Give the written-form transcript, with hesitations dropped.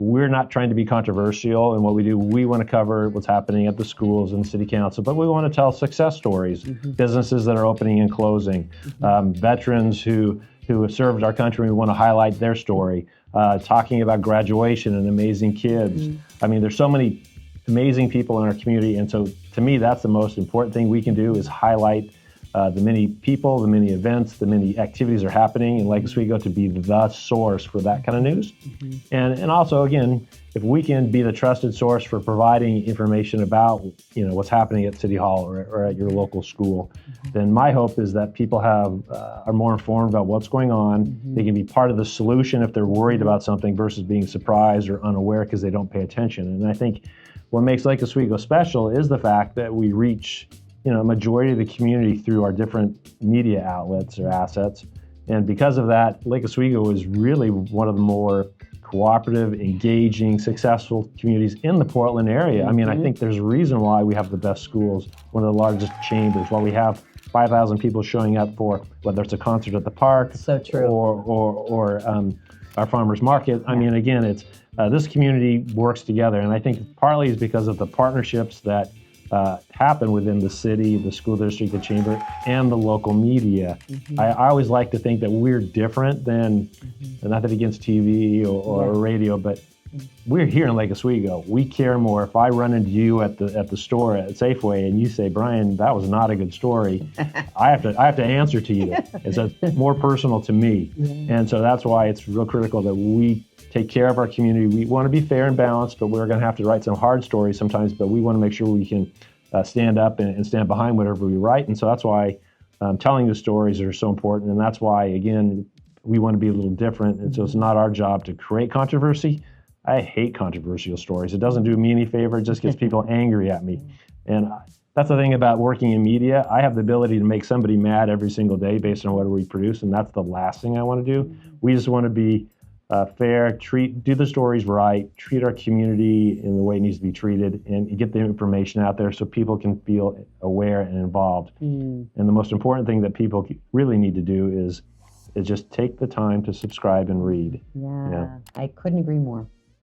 we're not trying to be controversial in what we do. We want to cover what's happening at the schools and city council, but we want to tell success stories, businesses that are opening and closing, veterans who have served our country. We want to highlight their story, talking about graduation and amazing kids. I mean, there's so many amazing people in our community, and so to me, that's the most important thing we can do is highlight the many people, the many events, the many activities are happening in Lake Oswego to be the source for that kind of news. And also, again, if we can be the trusted source for providing information about what's happening at City Hall or at your local school, then my hope is that people are more informed about what's going on. They can be part of the solution if they're worried about something versus being surprised or unaware because they don't pay attention. And I think what makes Lake Oswego special is the fact that we reach a majority of the community through our different media outlets or assets. And because of that, Lake Oswego is really one of the more cooperative, engaging, successful communities in the Portland area. I mean, I think there's a reason why we have the best schools, one of the largest chambers, why we have 5,000 people showing up for whether it's a concert at the park so true. or our farmers market. I mean, again, it's this community works together. And I think partly is because of the partnerships that happen within the city, the school district, the chamber, and the local media. I always like to think that we're different than, nothing against TV or radio, but we're here in Lake Oswego. We care more. If I run into you at the store at Safeway and you say, Brian, that was not a good story, I have to answer to you. It's more personal to me. And so that's why it's real critical that we take care of our community. We want to be fair and balanced, but we're going to have to write some hard stories sometimes, but we want to make sure we can stand up and stand behind whatever we write. And so that's why telling the stories are so important. And that's why, again, we want to be a little different. And so it's not our job to create controversy. I hate controversial stories. It doesn't do me any favor. It just gets people angry at me. And that's the thing about working in media. I have the ability to make somebody mad every single day based on what we produce. And that's the last thing I want to do. We just want to be fair, do the stories right, treat our community in the way it needs to be treated, and get the information out there so people can feel aware and involved. And the most important thing that people really need to do is just take the time to subscribe and read. Yeah. I couldn't agree more.